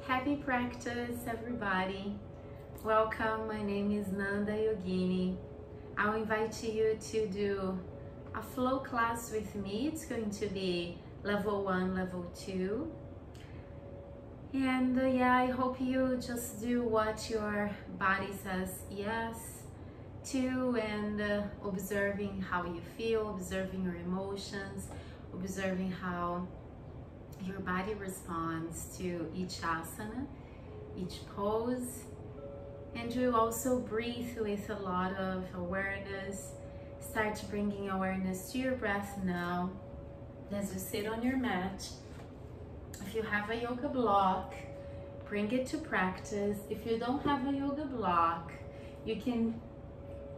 Happy practice, everybody. Welcome, my name is Nanda Yogini. I'll invite you to do a flow class with me. It's going to be level 1, level 2. And yeah, I hope you just do what your body says yes to, and observing how you feel, observing your emotions, observing how your body responds to each asana, each pose. And you also breathe with a lot of awareness. Start bringing awareness to your breath now as you sit on your mat. If you have a yoga block, bring it to practice. If you don't have a yoga block, you can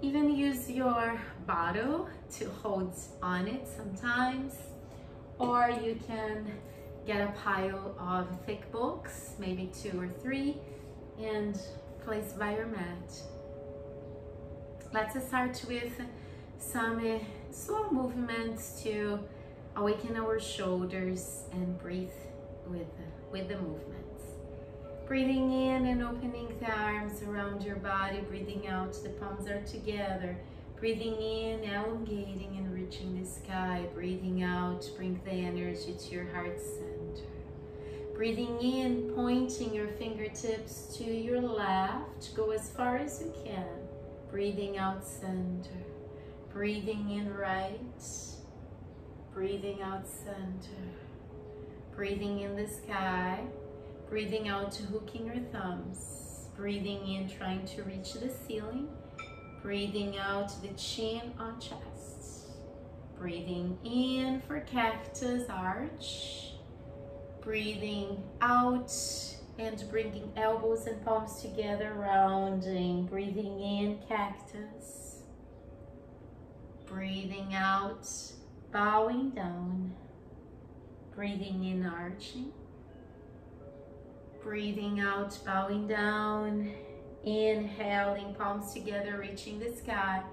even use your bottle to hold on it sometimes, or you can get a pile of thick books, maybe 2 or 3, and place by your mat. Let's start with some slow movements to awaken our shoulders and breathe with the movements. Breathing in and opening the arms around your body, breathing out, the palms are together. Breathing in, elongating and reaching the sky. Breathing out, bring the energy to your heart center. Breathing in, pointing your fingertips to your left. Go as far as you can. Breathing out, center. Breathing in, right. Breathing out, center. Breathing in the sky. Breathing out, hooking your thumbs. Breathing in, trying to reach the ceiling. Breathing out, the chin on chest. Breathing in for cactus arch. Breathing out and bringing elbows and palms together, rounding. Breathing in, cactus. Breathing out, bowing down. Breathing in, arching. Breathing out, bowing down. Inhaling, palms together, reaching the sky.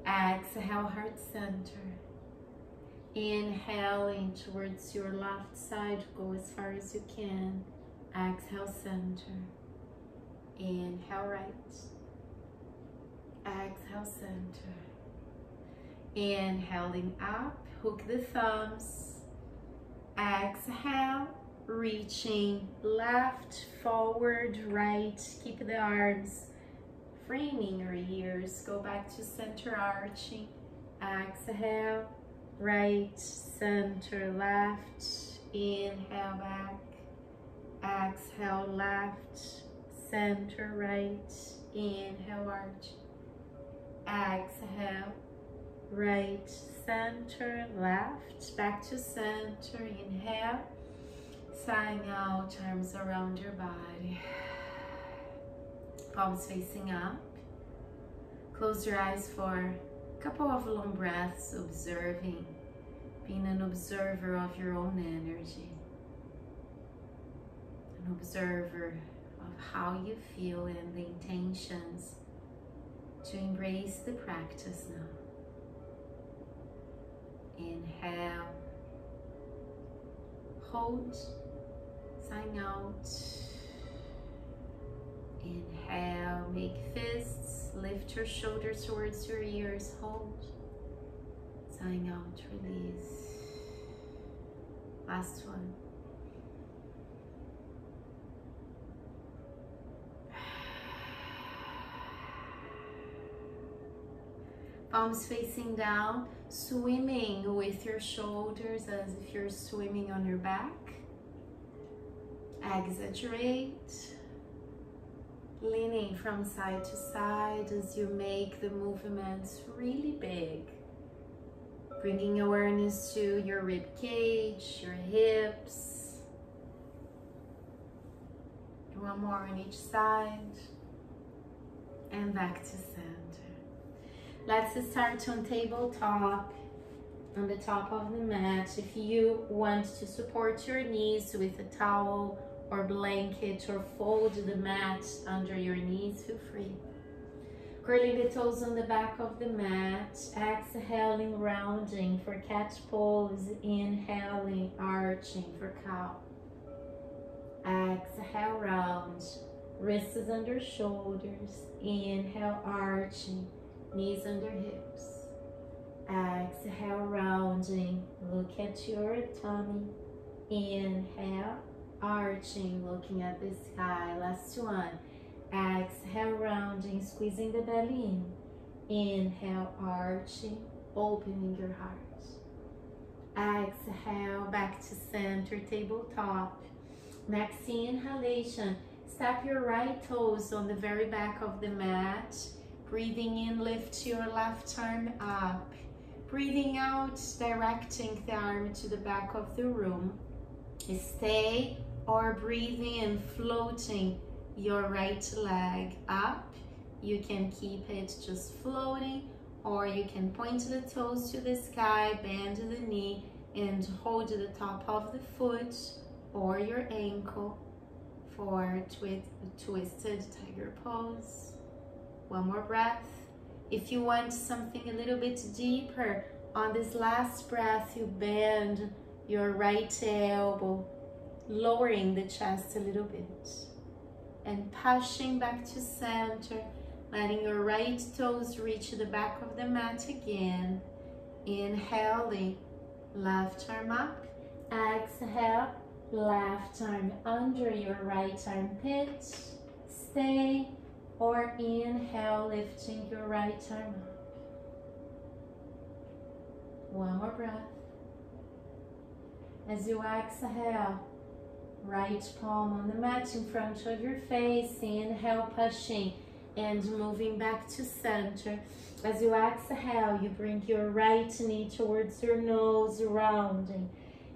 Exhale, heart center. Inhaling towards your left side, go as far as you can. Exhale, center. Inhale, right. Exhale, center. Inhaling up, hook the thumbs. Exhale, reaching left, forward, right. Keep the arms framing your ears. Go back to center, arching. Exhale, right, center, left. Inhale, back. Exhale, left, center, right. Inhale, arch. Exhale, right, center, left. Back to center. Inhale. Sighing out, arms around your body. Palms facing up. Close your eyes for a couple of long breaths, observing, being an observer of your own energy. An observer of how you feel and the intentions to embrace the practice now. Inhale. Hold. Sign out. Inhale, make fists, lift your shoulders towards your ears, hold. Sign out, release. Last one. Palms facing down, swimming with your shoulders as if you're swimming on your back. Exaggerate, leaning from side to side as you make the movements really big. Bringing awareness to your rib cage, your hips. One more on each side. And back to center. Let's start on tabletop, on the top of the mat. If you want to support your knees with a towel or blanket, or fold the mat under your knees, feel free. Curling the toes on the back of the mat. Exhaling, rounding for cat pose. Inhaling, arching for cow. Exhale, round. Wrists under shoulders. Inhale, arching. Knees under hips. Exhale, rounding. Look at your tummy. Inhale, arching, looking at the sky. Last one. Exhale, rounding, squeezing the belly in. Inhale, arching, opening your heart. Exhale, back to center, tabletop. Next inhalation, step your right toes on the very back of the mat. Breathing in, lift your left arm up. Breathing out, directing the arm to the back of the room. Stay or breathe in, floating your right leg up. You can keep it just floating, or you can point the toes to the sky, bend the knee, and hold the top of the foot or your ankle for twisted tiger pose. One more breath. If you want something a little bit deeper, on this last breath, you bend your right elbow, lowering the chest a little bit, and pushing back to center, letting your right toes reach the back of the mat again. Inhaling, left arm up. Exhale, left arm under your right armpit. Stay, or inhale, lifting your right arm up. One more breath. As you exhale, right palm on the mat in front of your face. Inhale, pushing and moving back to center. As you exhale, you bring your right knee towards your nose, rounding.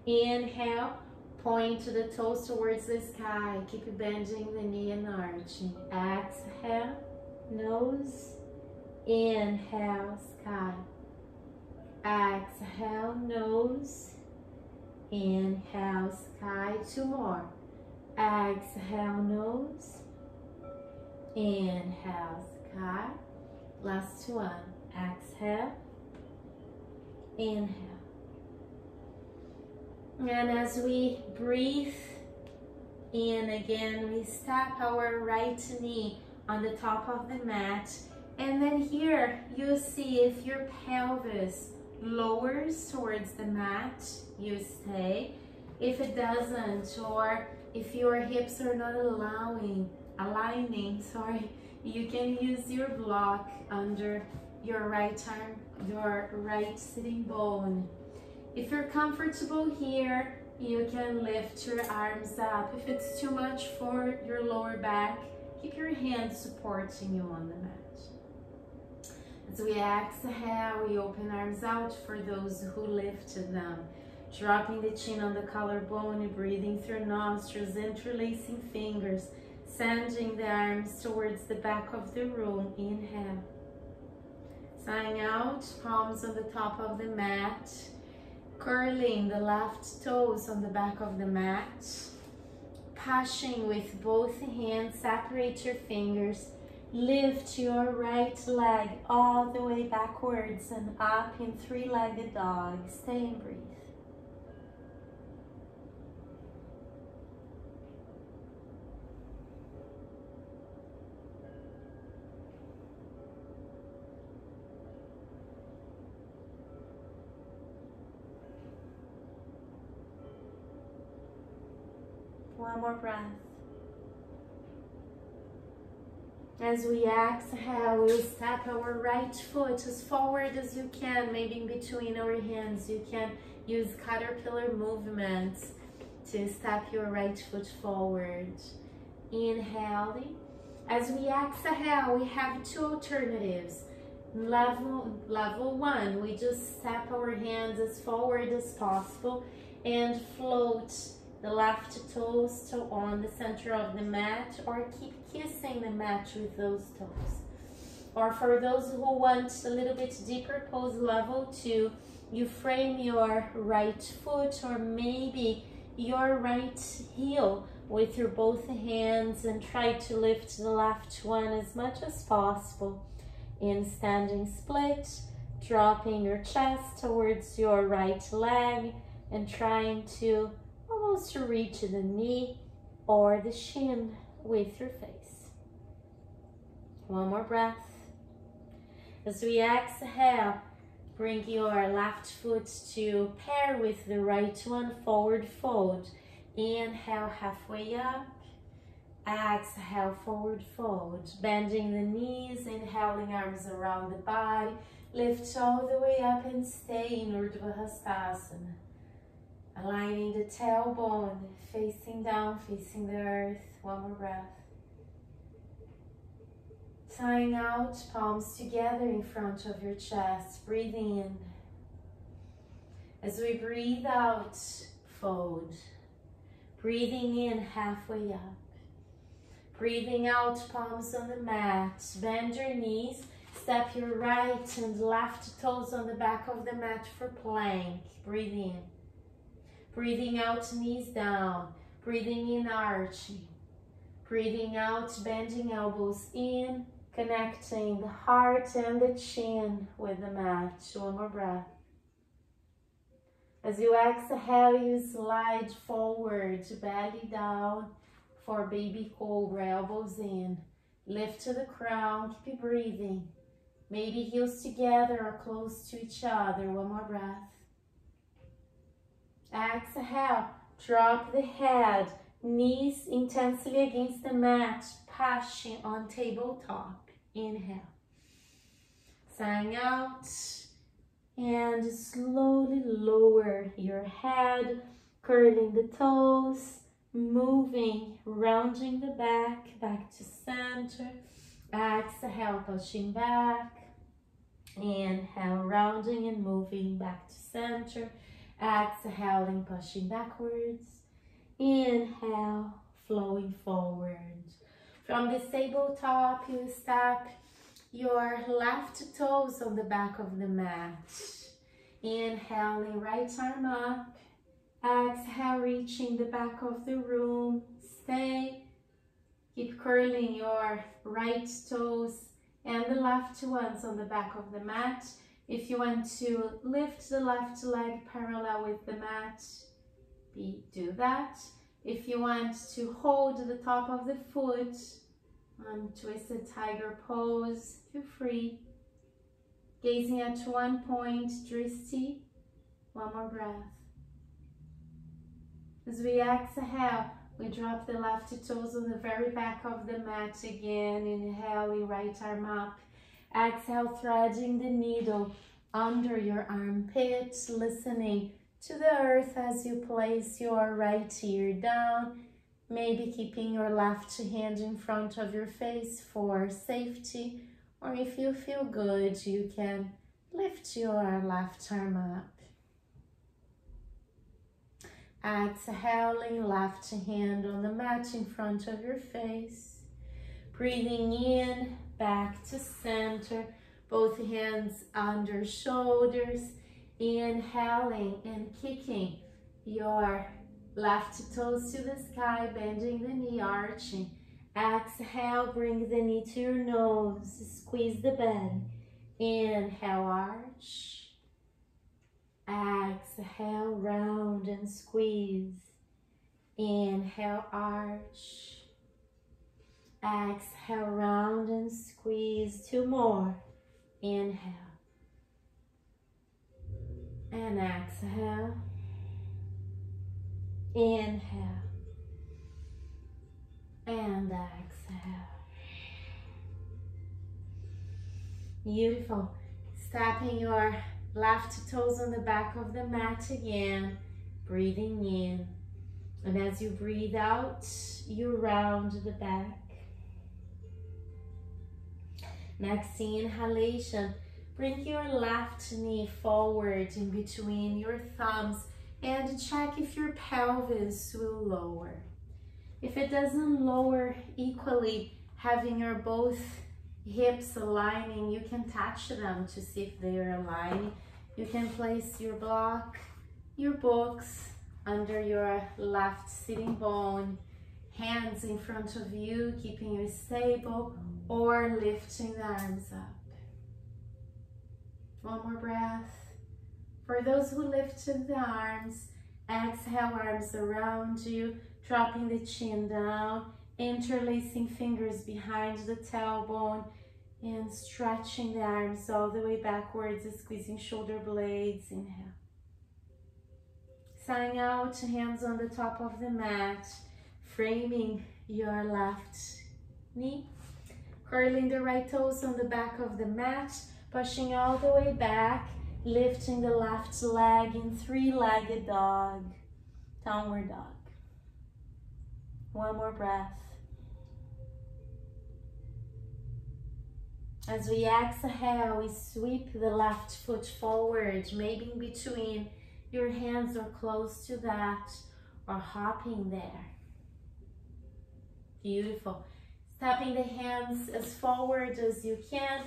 Inhale, point the toes towards the sky. Keep bending the knee and arching. Exhale, nose. Inhale, sky. Exhale, nose. Inhale, sky. Two more. Exhale, nose. Inhale, sky. Last one. Exhale. Inhale. And as we breathe in again, we step our right knee on the top of the mat. And then here, you see if your pelvis lowers towards the mat, you stay. If it doesn't, or if your hips are not aligning, you can use your block under your right arm, your right sitting bone. If you're comfortable here, you can lift your arms up. If it's too much for your lower back, keep your hands supporting you on the mat. As we exhale, we open arms out for those who lifted them. Dropping the chin on the collarbone, breathing through nostrils, interlacing fingers, sending the arms towards the back of the room. Inhale. Sighing out, palms on the top of the mat. Curling the left toes on the back of the mat. Pushing with both hands, separate your fingers. Lift your right leg all the way backwards and up in three-legged dog. Stay and breathe. One more breath. As we exhale, we'll step our right foot as forward as you can, maybe in between our hands. You can use caterpillar movements to step your right foot forward. Inhaling. As we exhale, we have two alternatives. Level one, we just step our hands as forward as possible and float the left toes on the center of the mat, or keep kissing the mat with those toes. Or for those who want a little bit deeper pose, level two, you frame your right foot or maybe your right heel with your both hands and try to lift the left one as much as possible. In standing split, dropping your chest towards your right leg and trying to almost reach the knee or the shin with your face. One more breath. As we exhale, bring your left foot to pair with the right one, forward fold. Inhale, halfway up. Exhale, forward fold. Bending the knees, inhaling arms around the body. Lift all the way up and stay in Urdhva Hastasana. Aligning the tailbone, facing down, facing the earth. One more breath. Tying out, palms together in front of your chest. Breathing in. As we breathe out, fold. Breathing in, halfway up. Breathing out, palms on the mat. Bend your knees. Step your right and left toes on the back of the mat for plank. Breathe in. Breathing out, knees down. Breathing in, arching. Breathing out, bending elbows in. Connecting the heart and the chin with the mat. One more breath. As you exhale, you slide forward, belly down for baby cobra, elbows in. Lift to the crown, keep breathing. Maybe heels together or close to each other. One more breath. Exhale, drop the head, knees intensely against the mat, Pashi on tabletop. Inhale. Sighing out. And slowly lower your head, curling the toes, moving, rounding the back to center. Exhale, pushing back. Inhale, rounding and moving back to center. Exhaling, pushing backwards. Inhale, flowing forward. From this tabletop, you step your left toes on the back of the mat. Inhaling, right arm up. Exhale, reaching the back of the room. Stay. Keep curling your right toes and the left ones on the back of the mat. If you want to lift the left leg parallel with the mat, do that. If you want to hold the top of the foot, twisted tiger pose, feel free. Gazing at one point, Dristi. One more breath. As we exhale, we drop the left toes on the very back of the mat again. Inhaling, right arm up. Exhale, threading the needle under your armpits, listening to the earth as you place your right ear down. Maybe keeping your left hand in front of your face for safety, or if you feel good, you can lift your left arm up. Exhaling, left hand on the mat in front of your face. Breathing in, back to center, both hands under shoulders. Inhaling and kicking your left toes to the sky, bending the knee, arching. Exhale, bring the knee to your nose, squeeze the belly. Inhale, arch. Exhale, round and squeeze. Inhale, arch. Exhale, round and squeeze. Two more. Inhale. And exhale. Inhale. And exhale. Beautiful. Stepping your left toes on the back of the mat again. Breathing in. And as you breathe out, you round the back. Next inhalation, bring your left knee forward in between your thumbs and check if your pelvis will lower. If it doesn't lower equally, having your both hips aligning, you can touch them to see if they are aligning. You can place your block, your books under your left sitting bone, hands in front of you, keeping you stable, or lifting the arms up. One more breath. For those who lifted the arms, Exhale, arms around you, dropping the chin down, interlacing fingers behind the tailbone, and stretching the arms all the way backwards, squeezing shoulder blades. Inhale. Sighing out, hands on the top of the mat, framing your left knee. Curling the right toes on the back of the mat, pushing all the way back, lifting the left leg in three-legged dog, downward dog. One more breath. As we exhale, we sweep the left foot forward, maybe in between your hands or close to that, or hopping there. Beautiful. Stepping the hands as forward as you can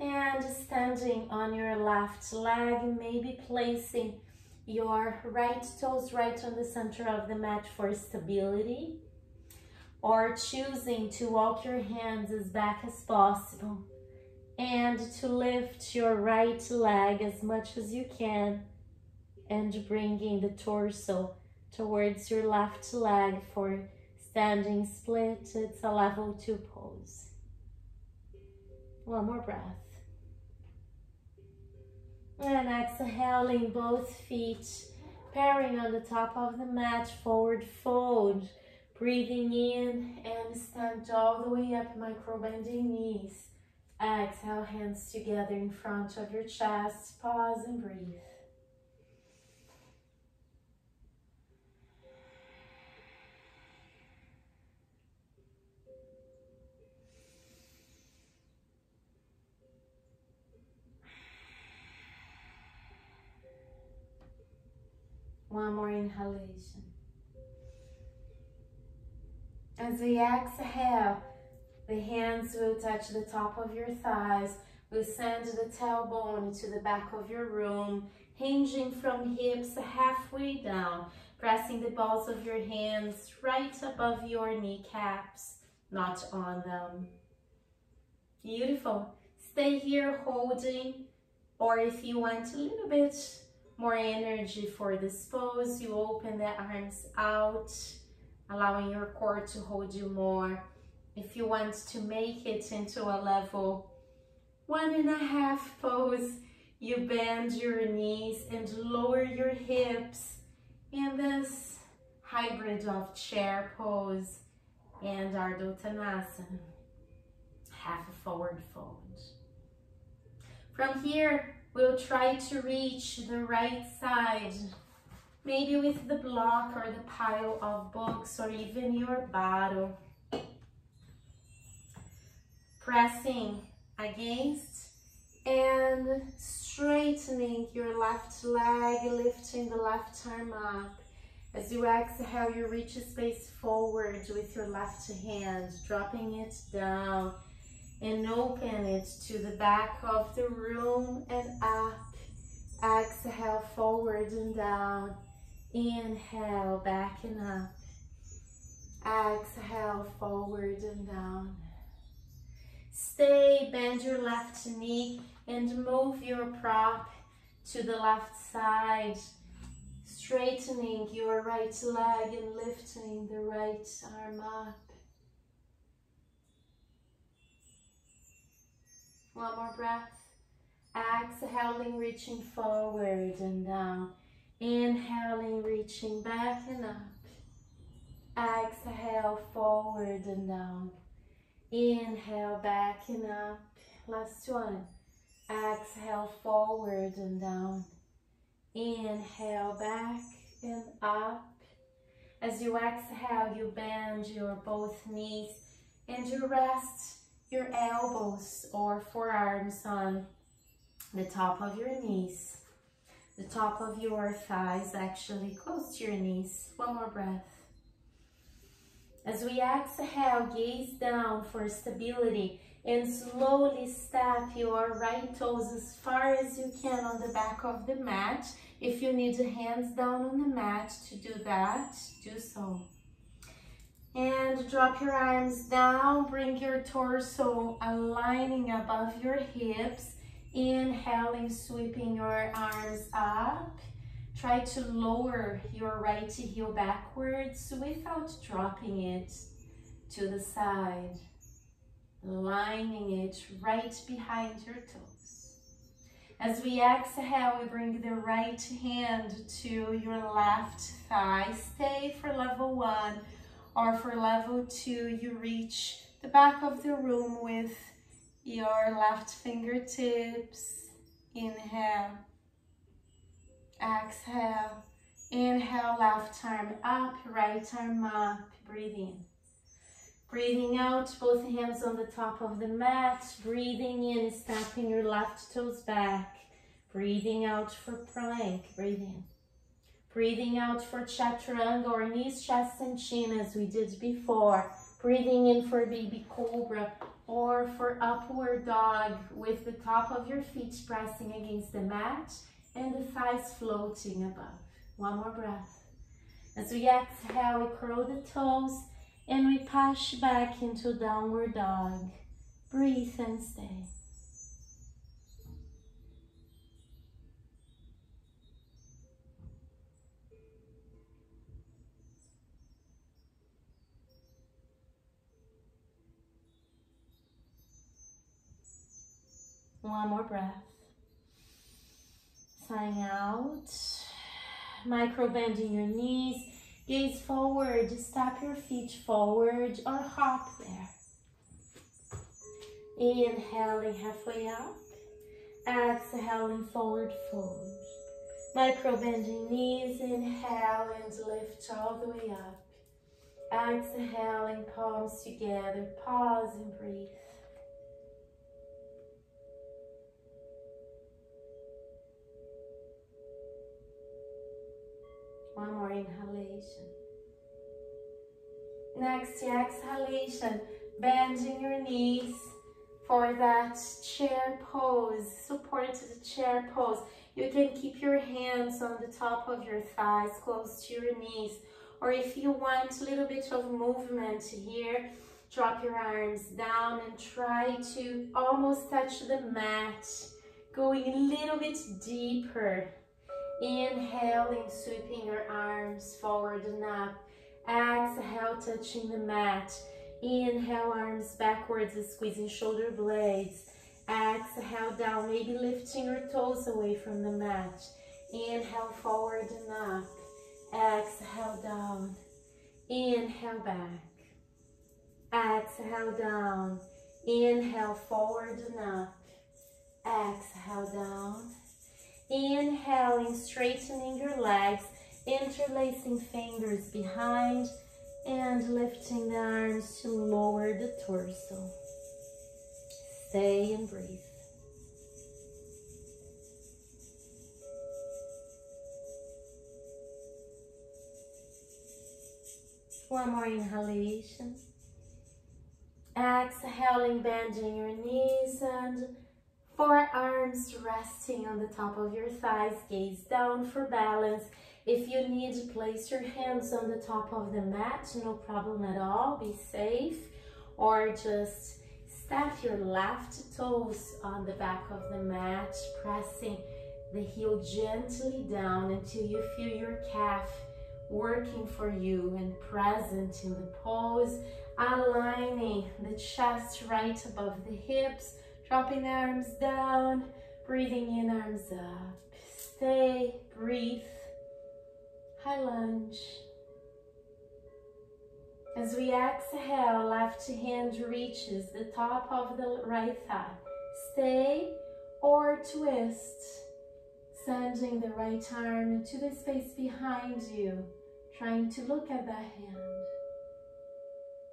and standing on your left leg, maybe placing your right toes right on the center of the mat for stability, or choosing to walk your hands as back as possible and to lift your right leg as much as you can and bringing the torso towards your left leg for standing split. It's a level 2 pose. One more breath. And exhaling, both feet pairing on the top of the mat, forward fold. Breathing in and stand all the way up, micro bending knees. Exhale, hands together in front of your chest. Pause and breathe. One more inhalation. As we exhale, the hands will touch the top of your thighs. We'll send the tailbone to the back of your room, hinging from hips halfway down, pressing the balls of your hands right above your kneecaps, not on them. Beautiful. Stay here holding, or if you want a little bit more energy for this pose, you open the arms out, allowing your core to hold you more. If you want to make it into a level 1.5 pose, you bend your knees and lower your hips in this hybrid of chair pose and Ardha Uttanasana, half a forward fold. From here, we'll try to reach the right side, maybe with the block or the pile of books or even your bottle. Pressing against and straightening your left leg, lifting the left arm up. As you exhale, you reach a space forward with your left hand, dropping it down and open it to the back of the room and up. Exhale, forward and down. Inhale, back and up. Exhale, forward and down. Stay, bend your left knee and move your prop to the left side, straightening your right leg and lifting the right arm up. One more breath. Exhaling, reaching forward and down. Inhaling, reaching back and up. Exhale, forward and down. Inhale, back and up. Last one. Exhale, forward and down. Inhale, back and up. As you exhale, you bend your both knees and you rest your elbows or forearms on the top of your knees. The top of your thighs actually close to your knees. One more breath. As we exhale, gaze down for stability and slowly step your right toes as far as you can on the back of the mat. If you need hands down on the mat to do that, do so. And drop your arms down, bring your torso aligning above your hips. Inhaling, sweeping your arms up. Try to lower your right heel backwards without dropping it to the side, lining it right behind your toes. As we exhale, we bring the right hand to your left thigh. Stay for level 1, or for level 2, you reach the back of the room with your left fingertips. Inhale, exhale, inhale, left arm up, right arm up, breathe in. Breathing out, both hands on the top of the mat. Breathing in, stepping your left toes back. Breathing out for plank, breathe in. Breathing out for chaturanga, or knees, chest and chin as we did before. Breathing in for baby cobra or for upward dog with the top of your feet pressing against the mat and the thighs floating above. One more breath. As we exhale, we curl the toes and we push back into downward dog. Breathe and stay. One more breath. Sighing out. Micro bending your knees. Gaze forward. Step your feet forward or hop there. Inhaling halfway up. Exhaling forward fold. Micro bending knees. Inhale and lift all the way up. Exhaling, palms together. Pause and breathe. One more inhalation. Next exhalation, bending your knees for that chair pose, supported chair pose. You can keep your hands on the top of your thighs, close to your knees. Or if you want a little bit of movement here, drop your arms down and try to almost touch the mat, going a little bit deeper. Inhaling, sweeping your arms forward and up. Exhale, touching the mat. Inhale, arms backwards, squeezing shoulder blades. Exhale, down, maybe lifting your toes away from the mat. Inhale, forward and up. Exhale, down. Inhale, back. Exhale, down. Inhale, forward and up. Exhale, down. Inhaling, straightening your legs, interlacing fingers behind and lifting the arms to lower the torso. Stay and breathe. One more inhalation. Exhaling, bending your knees and forearms resting on the top of your thighs, gaze down for balance. If you need, place your hands on the top of the mat, no problem at all, be safe. Or just step your left toes on the back of the mat, pressing the heel gently down until you feel your calf working for you and present in the pose, aligning the chest right above the hips. Dropping the arms down, breathing in, arms up. Stay, breathe. High lunge. As we exhale, left hand reaches the top of the right thigh. Stay or twist. Sending the right arm into the space behind you. Trying to look at the hand.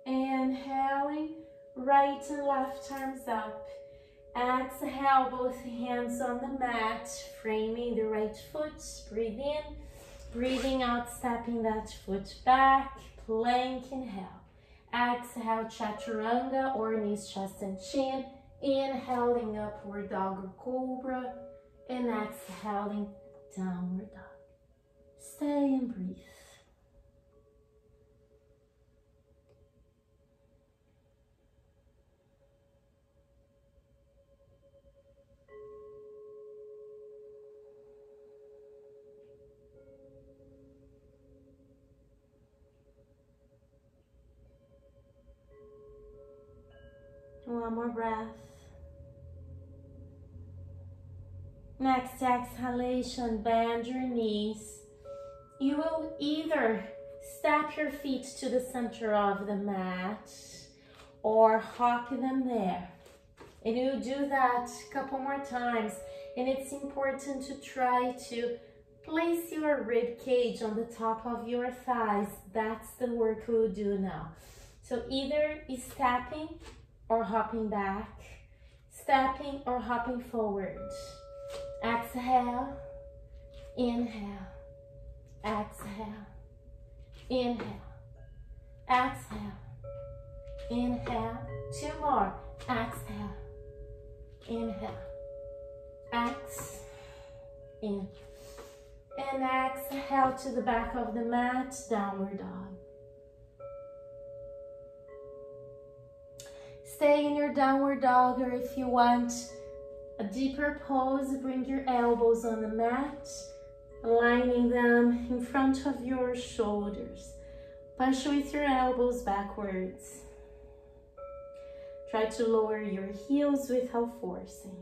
Inhaling, right and left arms up. Exhale, both hands on the mat, framing the right foot. Breathe in, breathing out, stepping that foot back. Plank, inhale. Exhale, chaturanga or knees, chest and chin. Inhaling, upward dog or cobra. And exhaling, downward dog. Stay and breathe. One more breath. Next exhalation, bend your knees. You will either step your feet to the center of the mat or hop them there. And you do that a couple more times. And it's important to try to place your rib cage on the top of your thighs. That's the work we'll do now. So either stepping or hopping back, stepping or hopping forward. Exhale, inhale, exhale, inhale, exhale, inhale. Two more. Exhale, inhale, exhale, in. And exhale to the back of the mat, downward dog. Stay in your downward dog, or if you want a deeper pose, bring your elbows on the mat, aligning them in front of your shoulders. Push with your elbows backwards. Try to lower your heels without forcing.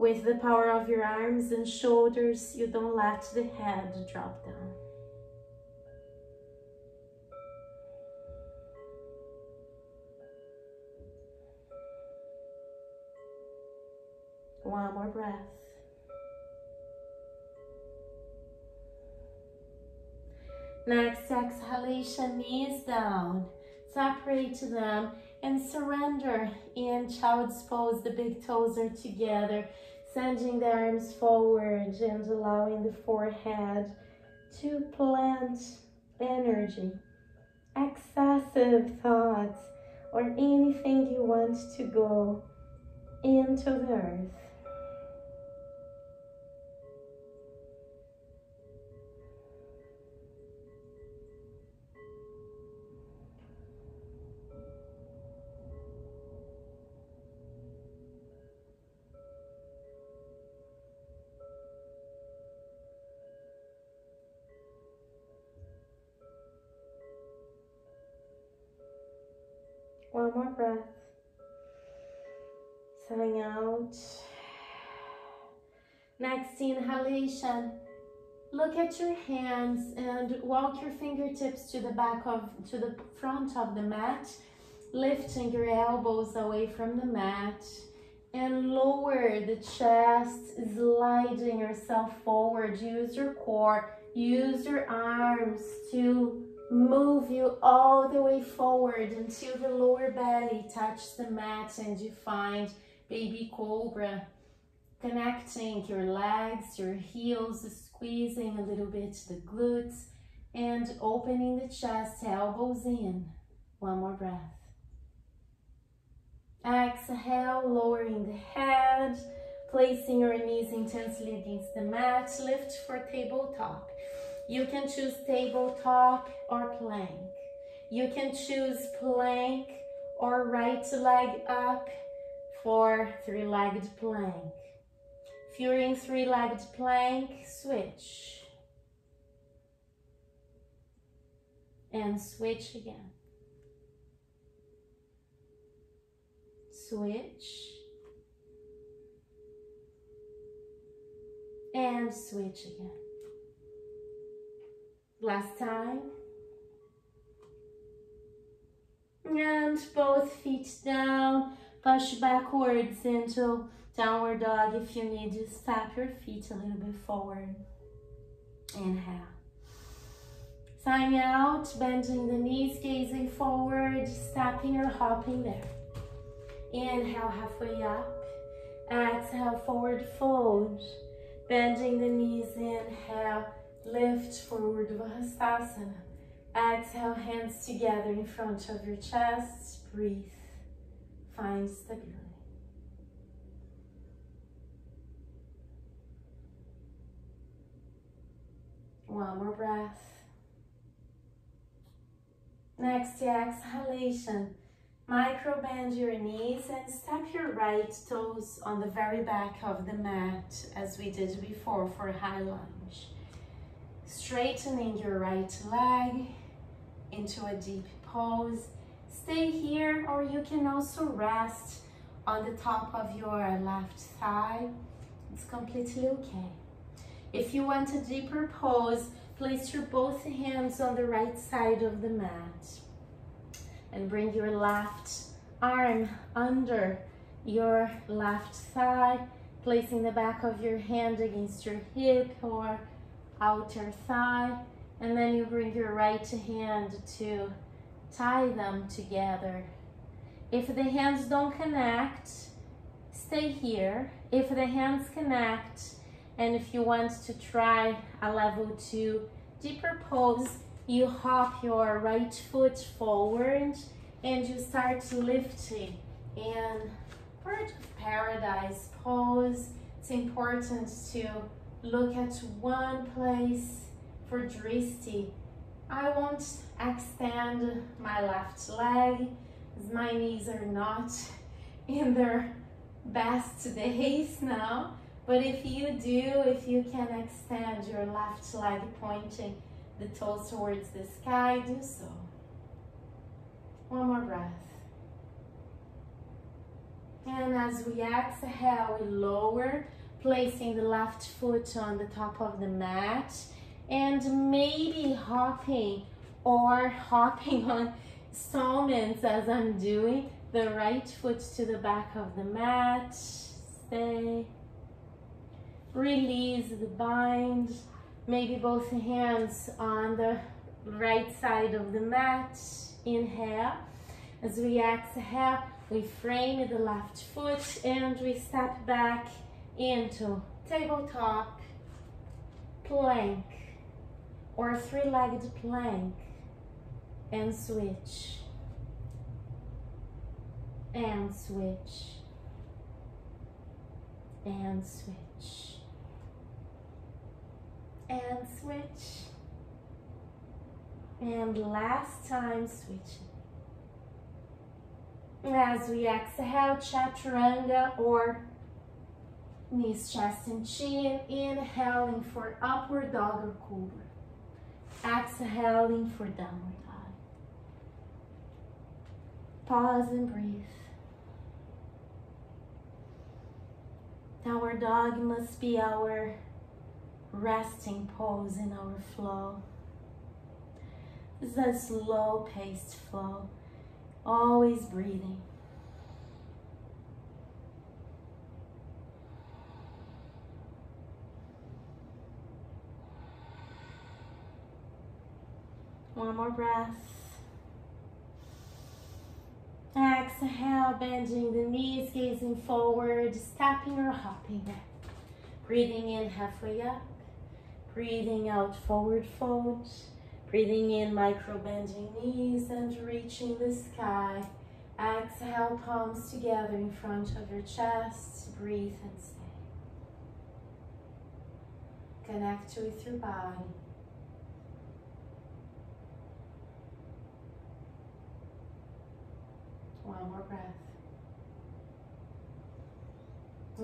With the power of your arms and shoulders, you don't let the head drop down. One more breath. Next exhalation, knees down. Separate them and surrender in child's pose. The big toes are together, sending the arms forward and allowing the forehead to plant energy, excessive thoughts, or anything you want to go into the earth. One more breath. Sighing out. Next inhalation. Look at your hands and walk your fingertips to the front of the mat, lifting your elbows away from the mat, and lower the chest, sliding yourself forward. Use your core, use your arms to move you all the way forward until the lower belly touches the mat and you find baby cobra, connecting your legs, your heels, squeezing a little bit the glutes and opening the chest, elbows in. One more breath. Exhale, lowering the head, placing your knees intensely against the mat. Lift for tabletop. You can choose tabletop or plank. You can choose plank or right leg up for three-legged plank. If you're in three-legged plank, switch. And switch again. Switch. And switch again. Last time. And both feet down. Push backwards into downward dog. If you need to step your feet a little bit forward. Inhale. Sighing out, bending the knees, gazing forward, stepping or hopping there. Inhale, halfway up. Exhale, forward fold. Bending the knees, inhale. Lift forward, Vastasana. Exhale, hands together in front of your chest. Breathe. Find stability. One more breath. Next exhalation. Micro bend your knees and step your right toes on the very back of the mat as we did before for high lunge. Straightening your right leg into a deep pose, stay here, or you can also rest on the top of your left thigh. It's completely okay. If you want a deeper pose, place your both hands on the right side of the mat and bring your left arm under your left thigh, placing the back of your hand against your hip or outer thigh, and then you bring your right hand to tie them together. If the hands don't connect, stay here. If the hands connect, and if you want to try a level 2 deeper pose, you hop your right foot forward and you start lifting in Bird of Paradise pose. It's important to look at one place for Dristi. I won't extend my left leg as my knees are not in their best days now. But if you do, if you can extend your left leg pointing the toes towards the sky, do so. One more breath. And as we exhale, we lower, placing the left foot on the top of the mat and maybe hopping on stalmans as I'm doing. The right foot to the back of the mat. Stay. Release the bind. Maybe both hands on the right side of the mat. Inhale. As we exhale, we frame the left foot and we step back into tabletop plank or three-legged plank and switch and switch and switch and switch, and last time switching. As we exhale, chaturanga or knees, chest and chin, inhaling for upward dog or cobra, exhaling for downward dog. Pause and breathe. Our dog must be our resting pose in our flow. This is a slow-paced flow, always breathing. One more breath. Exhale, bending the knees, gazing forward, stepping or hopping. Breathing in halfway up. Breathing out, forward fold. Breathing in, micro bending knees and reaching the sky. Exhale, palms together in front of your chest. Breathe and stay. Connect with your body. One more breath.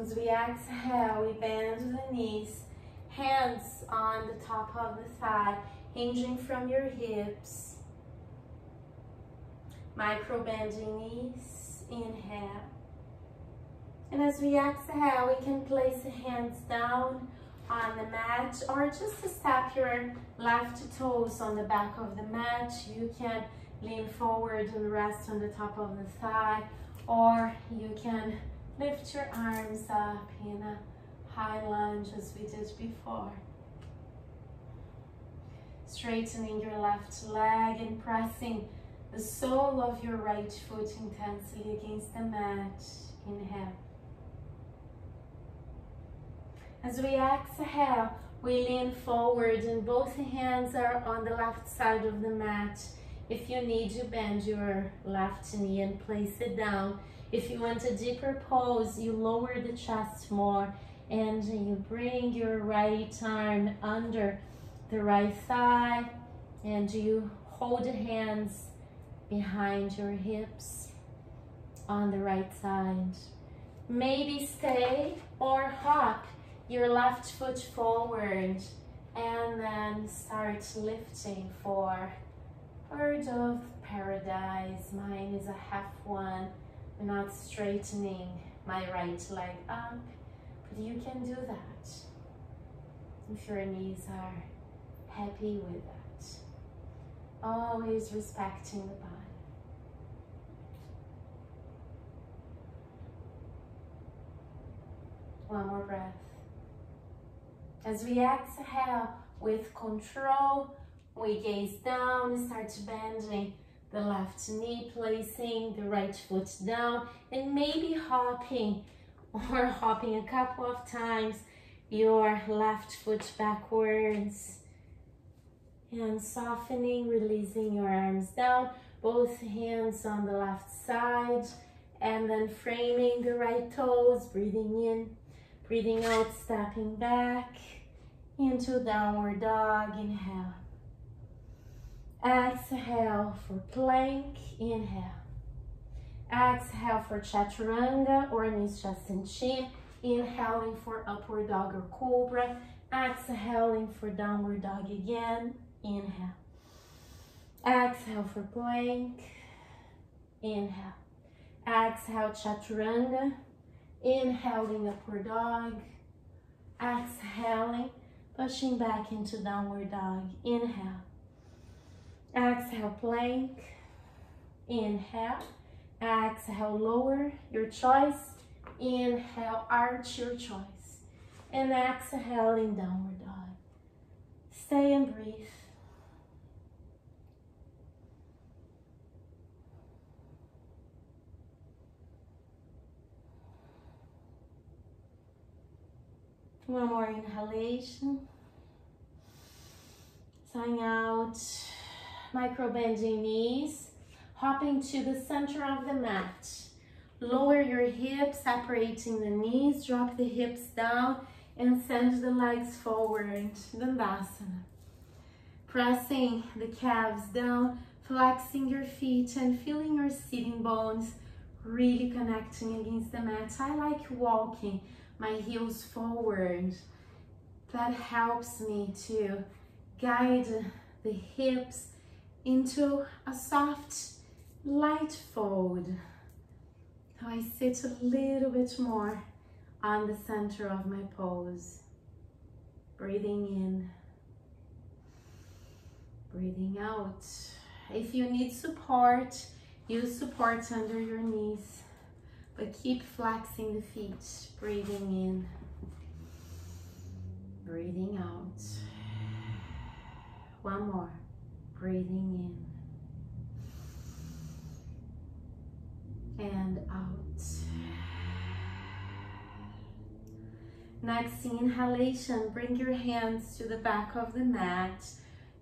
As we exhale, we bend the knees, hands on the top of the thigh, hinging from your hips. Micro bending knees, inhale. And as we exhale, we can place the hands down on the mat or just step your left toes on the back of the mat. You can lean forward and rest on the top of the thigh, or you can lift your arms up in a high lunge as we did before. Straightening your left leg and pressing the sole of your right foot intensely against the mat. Inhale. As we exhale, we lean forward and both hands are on the left side of the mat. If you need, you bend your left knee and place it down. If you want a deeper pose, you lower the chest more and you bring your right arm under the right thigh and you hold the hands behind your hips on the right side. Maybe stay or hop your left foot forward and then start lifting for Bird of paradise. Mine is a half one. I'm not straightening my right leg up, but you can do that if your knees are happy with that. Always respecting the body. One more breath. As we exhale with control, we gaze down, start bending the left knee, placing the right foot down, and maybe hopping a couple of times your left foot backwards. And softening, releasing your arms down, both hands on the left side, and then framing the right toes, breathing in, breathing out, stepping back into downward dog. Inhale. Exhale for plank. Inhale. Exhale for chaturanga or knees, chest, and chin. Inhaling for upward dog or cobra. Exhaling for downward dog again. Inhale. Exhale for plank. Inhale. Exhale, chaturanga. Inhaling, upward dog. Exhaling, pushing back into downward dog. Inhale. Exhale, plank. Inhale. Exhale, lower, your choice. Inhale, arch, your choice. And exhaling, downward dog. Stay and breathe. One more inhalation. Sighing out. Micro bending knees. Hopping to the center of the mat. Lower your hips, separating the knees. Drop the hips down and send the legs forward. Dandasana. Pressing the calves down, flexing your feet and feeling your sitting bones really connecting against the mat. I like walking my heels forward. That helps me to guide the hips into a soft, light fold. So I sit a little bit more on the center of my pose. Breathing in, breathing out. If you need support, use support under your knees. But keep flexing the feet, breathing in, breathing out. One more, breathing in and out. Next inhalation, bring your hands to the back of the mat.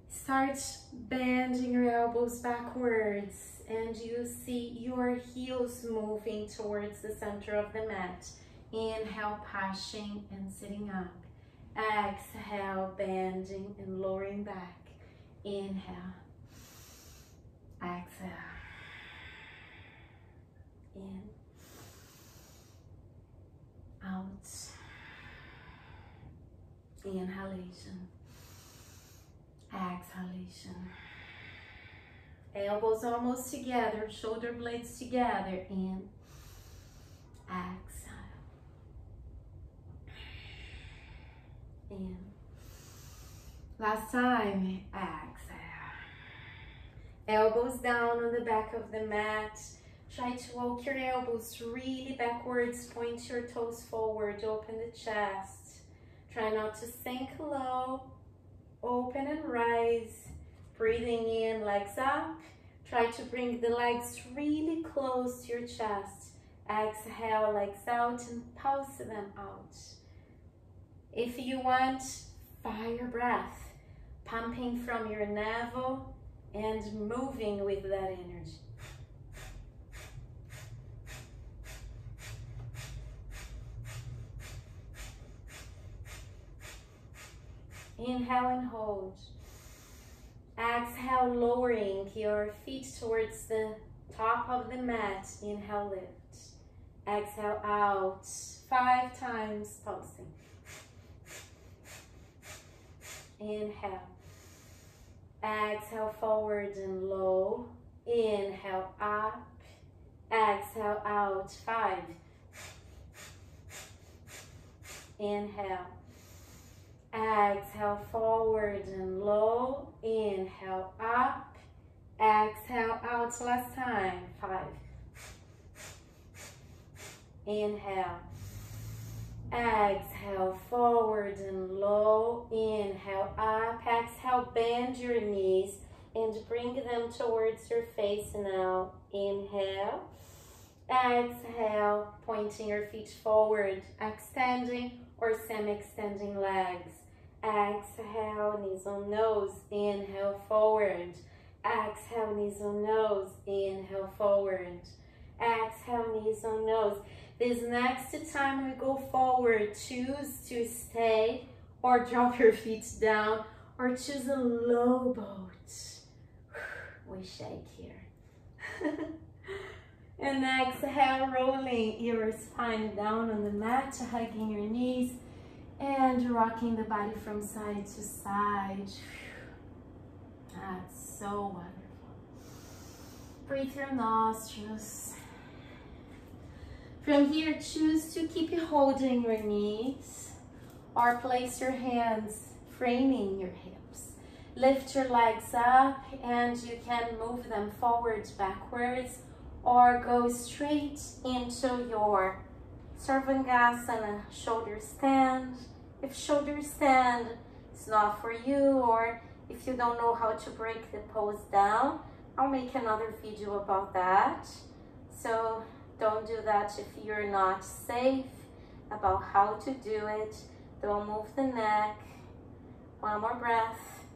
Start bending your elbows backwards. And you see your heels moving towards the center of the mat. Inhale, pushing and sitting up. Exhale, bending and lowering back. Inhale. Exhale. In. Out. Inhalation. Exhalation. Elbows almost together, shoulder blades together. In, exhale. In. Last time, exhale. Elbows down on the back of the mat. Try to walk your elbows really backwards, point your toes forward, open the chest. Try not to sink low, open and rise. Breathing in, legs up. Try to bring the legs really close to your chest. Exhale, legs out and pulse them out. If you want, fire breath, pumping from your navel and moving with that energy. Inhale and hold. Exhale, lowering your feet towards the top of the mat. Inhale, lift. Exhale, out. 5 times, pulsing. Inhale. Exhale, forward and low. Inhale, up. Exhale, out. 5. Inhale. Exhale, forward and low. Inhale, up. Exhale, out. Last time. 5. Inhale. Exhale, forward and low. Inhale, up. Exhale, bend your knees and bring them towards your face now. Inhale. Exhale, pointing your feet forward, extending or semi-extending legs. Exhale, knees on nose. Inhale, forward. Exhale, knees on nose. Inhale, forward. Exhale, knees on nose. This next time we go forward, choose to stay or drop your feet down or choose a low boat. We shake here. And exhale, rolling your spine down on the mat, hugging your knees and rocking the body from side to side. That's so wonderful. Breathe through nostrils. From here, choose to keep holding your knees or place your hands framing your hips. Lift your legs up and you can move them forwards, backwards, or go straight into your Sarvangasana shoulder stand. If shoulder stand is not for you, or if you don't know how to break the pose down, I'll make another video about that. So don't do that if you're not safe about how to do it. Don't move the neck. One more breath.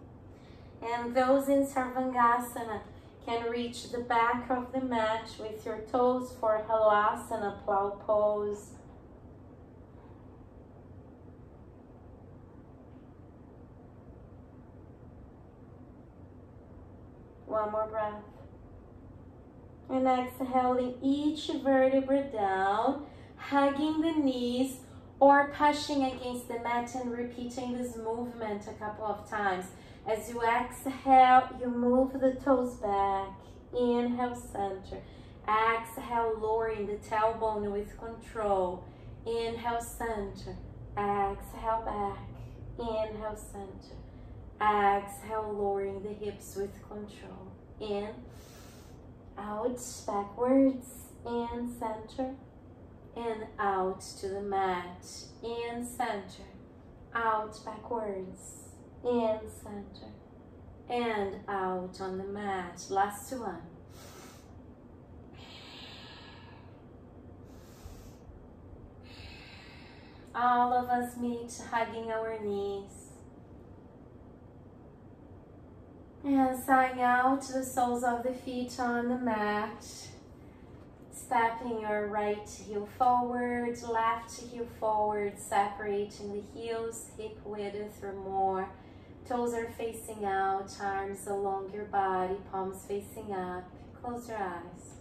And those in Sarvangasana can reach the back of the mat with your toes for Halasana, plow pose. One more breath. And exhaling each vertebra down, hugging the knees or pushing against the mat and repeating this movement a couple of times. As you exhale, you move the toes back. Inhale, center. Exhale, lowering the tailbone with control. Inhale, center. Exhale, back. Inhale, center. Exhale, lowering the hips with control. In, out, backwards, in, center, and out to the mat. In, center, out, backwards, in, center, and out on the mat. Last one. All of us meet hugging our knees. And sighing out the soles of the feet on the mat. Stepping your right heel forward, left heel forward, separating the heels, hip width or more. Toes are facing out, arms along your body, palms facing up. Close your eyes.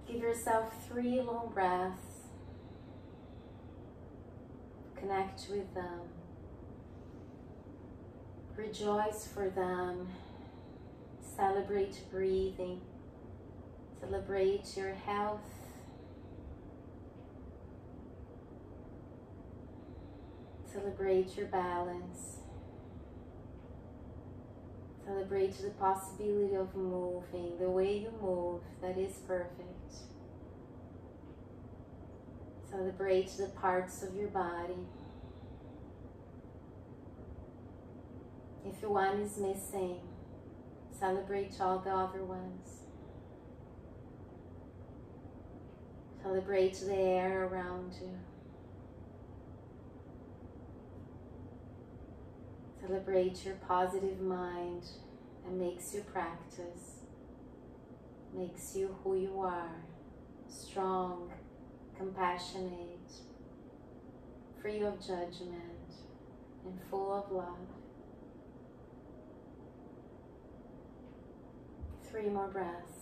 Give yourself 3 long breaths. Connect with them. Rejoice for them. Celebrate breathing. Celebrate your health. Celebrate your balance. Celebrate the possibility of moving the way you move. That is perfect. Celebrate the parts of your body. If one is missing, celebrate all the other ones. Celebrate the air around you. Celebrate your positive mind and makes you practice, makes you who you are, strong, compassionate, free of judgment, and full of love. 3 more breaths.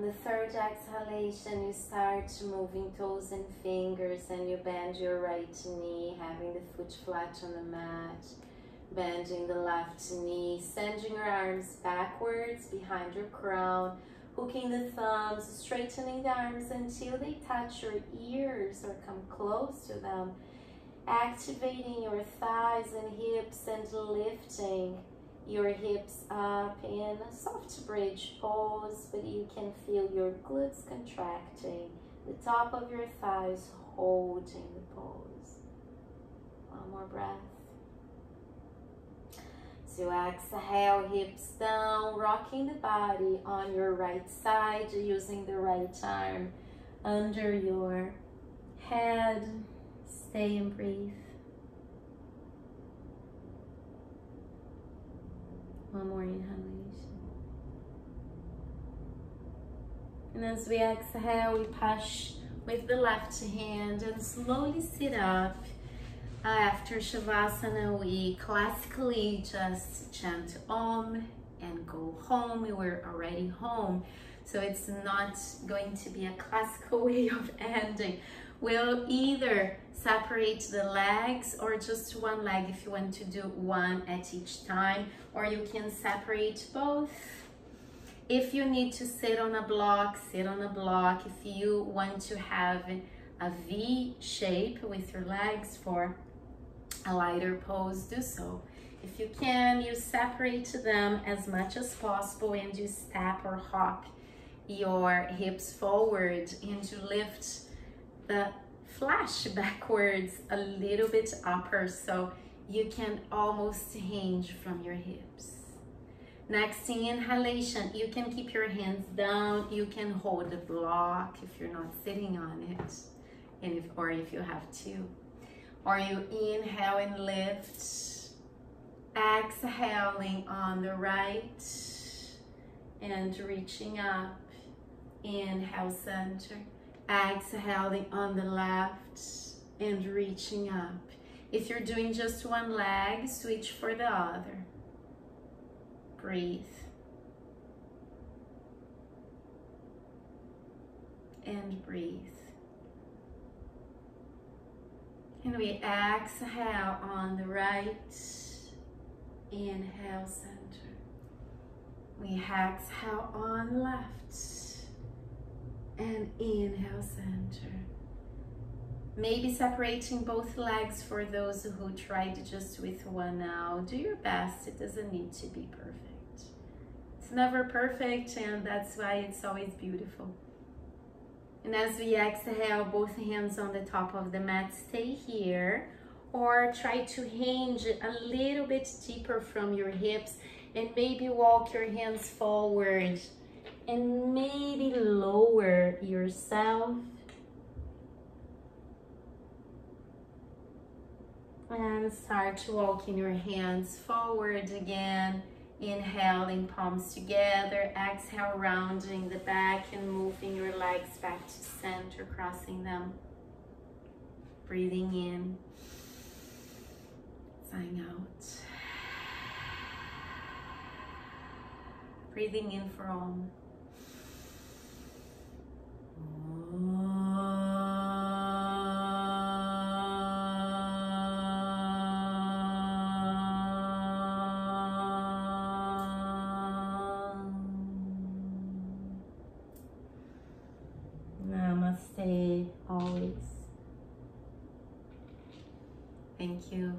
On the third exhalation, you start moving toes and fingers, and you bend your right knee, having the foot flat on the mat. Bending the left knee, sending your arms backwards behind your crown, hooking the thumbs, straightening the arms until they touch your ears or come close to them. Activating your thighs and hips and lifting your hips up in a soft bridge pose, but you can feel your glutes contracting, the top of your thighs holding the pose. One more breath. So exhale, hips down, rocking the body on your right side, using the right arm under your head. Stay and breathe. One more inhalation. And as we exhale, we push with the left hand and slowly sit up. After Shavasana, we classically just chant Om and go home. We're already home, so it's not going to be a classical way of ending. We'll either separate the legs or just one leg if you want to do one at each time, or you can separate both. If you need to sit on a block, sit on a block. If you want to have a V shape with your legs for a lighter pose, do so. If you can, you separate them as much as possible and you step or hop your hips forward and you lift the flash backwards a little bit upper so you can almost hinge from your hips. Next inhalation, you can keep your hands down, you can hold the block if you're not sitting on it, and if you have to. Or you inhale and lift, exhaling on the right and reaching up. Inhale, center. Exhaling on the left and reaching up. If you're doing just one leg, switch for the other. Breathe. And breathe. And we exhale on the right. Inhale, center. We exhale on the left. And inhale, center. Maybe separating both legs for those who tried just with one now. Do your best. It doesn't need to be perfect. It's never perfect, and that's why it's always beautiful. And as we exhale, both hands on the top of the mat, stay here, or try to hinge a little bit deeper from your hips and maybe walk your hands forward and maybe lower yourself. And start walking your hands forward again. Inhaling, palms together. Exhale, rounding the back and moving your legs back to center, crossing them. Breathing in. Sighing out. Breathing in for Om. Namaste always. Thank you.